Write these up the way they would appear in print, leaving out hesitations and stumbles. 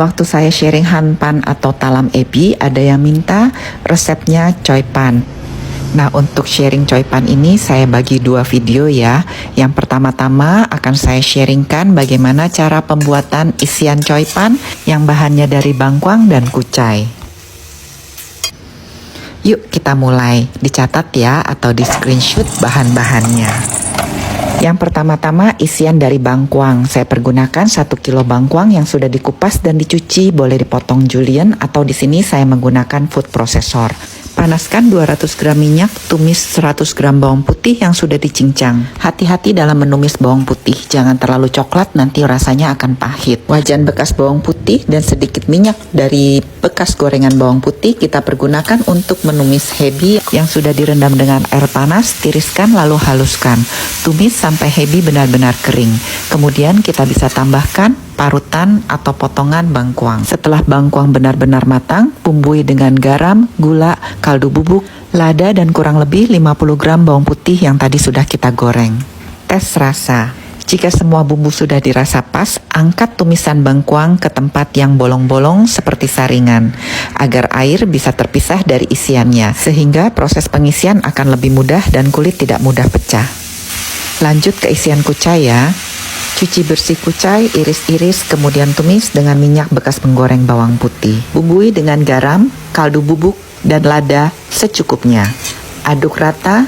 Waktu saya sharing hanpan atau talam ebi, ada yang minta resepnya choy pan. Nah, untuk sharing choy pan ini saya bagi dua video ya. Yang pertama-tama akan saya sharingkan bagaimana cara pembuatan isian choy pan yang bahannya dari bangkuang dan kucai. Yuk kita mulai, dicatat ya atau di screenshot bahan-bahannya. Yang pertama-tama isian dari bangkuang. Saya pergunakan 1 kilo bangkuang yang sudah dikupas dan dicuci, boleh dipotong julienne atau di sini saya menggunakan food processor. Panaskan 200 gram minyak, tumis 100 gram bawang putih yang sudah dicincang. Hati-hati dalam menumis bawang putih, jangan terlalu coklat nanti rasanya akan pahit. Wajan bekas bawang putih dan sedikit minyak dari bekas gorengan bawang putih kita pergunakan untuk menumis hebi yang sudah direndam dengan air panas, tiriskan lalu haluskan. Tumis sampai hebi benar-benar kering. Kemudian kita bisa tambahkan parutan atau potongan bangkuang. Setelah bangkuang benar-benar matang, bumbui dengan garam, gula, kaldu bubuk, lada dan kurang lebih 50 gram bawang putih yang tadi sudah kita goreng. Tes rasa. Jika semua bumbu sudah dirasa pas, angkat tumisan bangkuang ke tempat yang bolong-bolong seperti saringan, agar air bisa terpisah dari isiannya, sehingga proses pengisian akan lebih mudah dan kulit tidak mudah pecah. Lanjut ke isian kucai ya. Cuci bersih kucai, iris-iris, kemudian tumis dengan minyak bekas menggoreng bawang putih. Bumbui dengan garam, kaldu bubuk, dan lada secukupnya. Aduk rata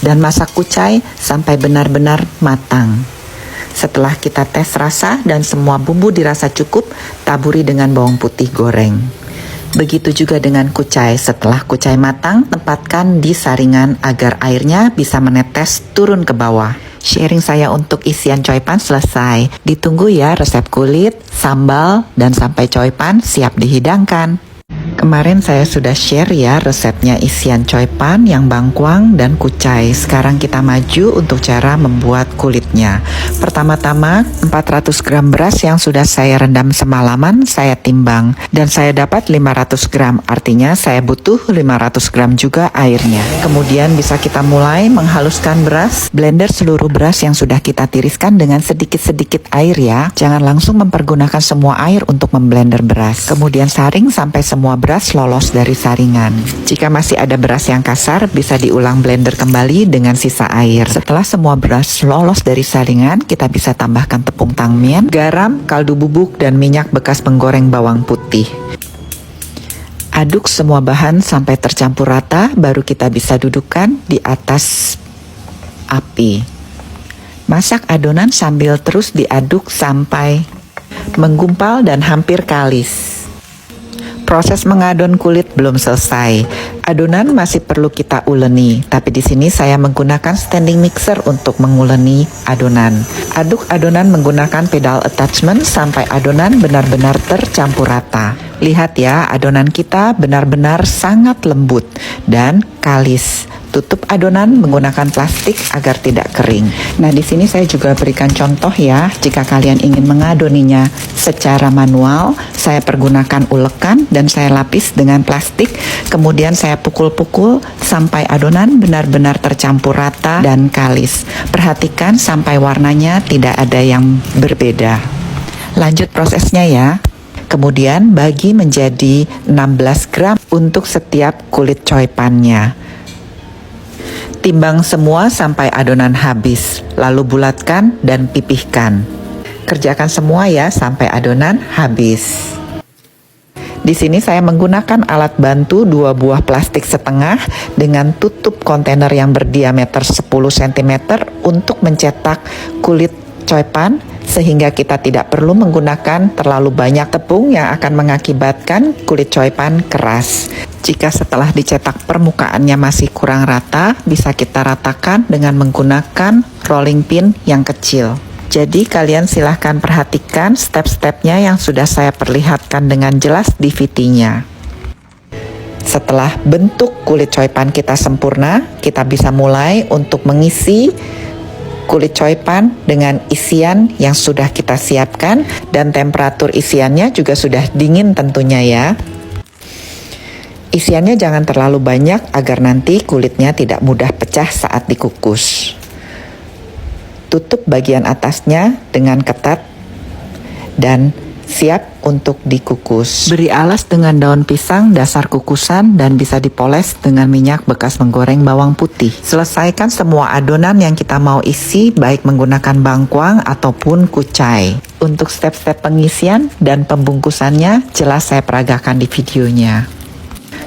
dan masak kucai sampai benar-benar matang. Setelah kita tes rasa dan semua bumbu dirasa cukup, taburi dengan bawang putih goreng. Begitu juga dengan kucai. Setelah kucai matang, tempatkan di saringan agar airnya bisa menetes turun ke bawah. Sharing saya untuk isian choy pan selesai. Ditunggu ya resep kulit, sambal, dan sampai choy pan siap dihidangkan. Kemarin saya sudah share ya resepnya isian choy pan yang bangkuang dan kucai. Sekarang kita maju untuk cara membuat kulitnya. Pertama-tama 400 gram beras yang sudah saya rendam semalaman saya timbang dan saya dapat 500 gram. Artinya saya butuh 500 gram juga airnya. Kemudian bisa kita mulai menghaluskan beras. Blender seluruh beras yang sudah kita tiriskan dengan sedikit-sedikit air ya. Jangan langsung mempergunakan semua air untuk memblender beras. Kemudian saring sampai semua beras lolos dari saringan. Jika masih ada beras yang kasar, bisa diulang blender kembali dengan sisa air. Setelah semua beras lolos dari saringan, kita bisa tambahkan tepung tangmian, garam, kaldu bubuk, dan minyak bekas penggoreng bawang putih. Aduk semua bahan sampai tercampur rata, baru kita bisa dudukkan di atas api. Masak adonan sambil terus diaduk sampai menggumpal dan hampir kalis. Proses mengadon kulit belum selesai. Adonan masih perlu kita uleni, tapi di sini saya menggunakan standing mixer untuk menguleni adonan. Aduk adonan menggunakan pedal attachment sampai adonan benar-benar tercampur rata. Lihat ya, adonan kita benar-benar sangat lembut dan kalis. Tutup adonan menggunakan plastik agar tidak kering. Nah, di sini saya juga berikan contoh ya, jika kalian ingin mengadoninya secara manual, saya pergunakan ulekan dan saya lapis dengan plastik, kemudian saya pukul-pukul sampai adonan benar-benar tercampur rata dan kalis. Perhatikan sampai warnanya tidak ada yang berbeda. Lanjut prosesnya ya. Kemudian bagi menjadi 16 gram untuk setiap kulit choy pan-nya. Timbang semua sampai adonan habis, lalu bulatkan dan pipihkan. Kerjakan semua ya sampai adonan habis. Di sini saya menggunakan alat bantu 2 buah plastik setengah dengan tutup kontainer yang berdiameter 10 cm untuk mencetak kulit choy pan, sehingga kita tidak perlu menggunakan terlalu banyak tepung yang akan mengakibatkan kulit choy pan keras. Jika setelah dicetak permukaannya masih kurang rata, bisa kita ratakan dengan menggunakan rolling pin yang kecil. Jadi kalian silahkan perhatikan step-stepnya yang sudah saya perlihatkan dengan jelas di VT-nya. Setelah bentuk kulit choy pan kita sempurna, kita bisa mulai untuk mengisi kulit choy pan dengan isian yang sudah kita siapkan, dan temperatur isiannya juga sudah dingin tentunya ya. Isiannya jangan terlalu banyak agar nanti kulitnya tidak mudah pecah saat dikukus. Tutup bagian atasnya dengan ketat dan siap untuk dikukus. Beri alas dengan daun pisang dasar kukusan dan bisa dipoles dengan minyak bekas menggoreng bawang putih. Selesaikan semua adonan yang kita mau isi baik menggunakan bangkuang ataupun kucai. Untuk step-step pengisian dan pembungkusannya jelas saya peragakan di videonya.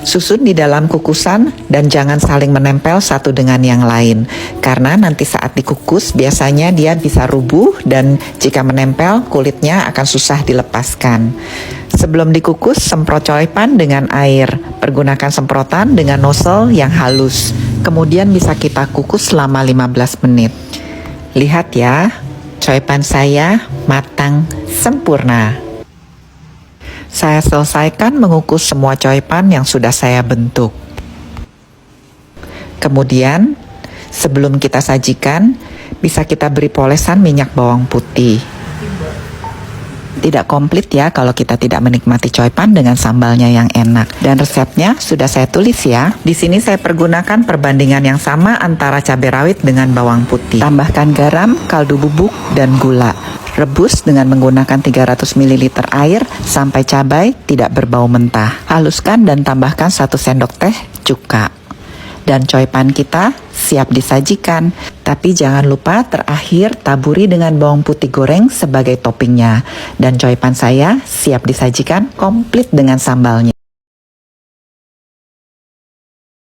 Susun di dalam kukusan dan jangan saling menempel satu dengan yang lain, karena nanti saat dikukus biasanya dia bisa rubuh dan jika menempel kulitnya akan susah dilepaskan. Sebelum dikukus, semprot coipan dengan air. Pergunakan semprotan dengan nozzle yang halus. Kemudian bisa kita kukus selama 15 menit. Lihat ya, coipan saya matang sempurna. Saya selesaikan mengukus semua coipan yang sudah saya bentuk. Kemudian, sebelum kita sajikan, bisa kita beri polesan minyak bawang putih. Tidak komplit ya kalau kita tidak menikmati coipan dengan sambalnya yang enak. Dan resepnya sudah saya tulis ya. Di sini saya pergunakan perbandingan yang sama antara cabai rawit dengan bawang putih. Tambahkan garam, kaldu bubuk, dan gula. Rebus dengan menggunakan 300 ml air sampai cabai tidak berbau mentah. Haluskan dan tambahkan 1 sendok teh cuka. Dan coipan kita siap disajikan. Tapi jangan lupa terakhir taburi dengan bawang putih goreng sebagai toppingnya. Dan coipan saya siap disajikan komplit dengan sambalnya.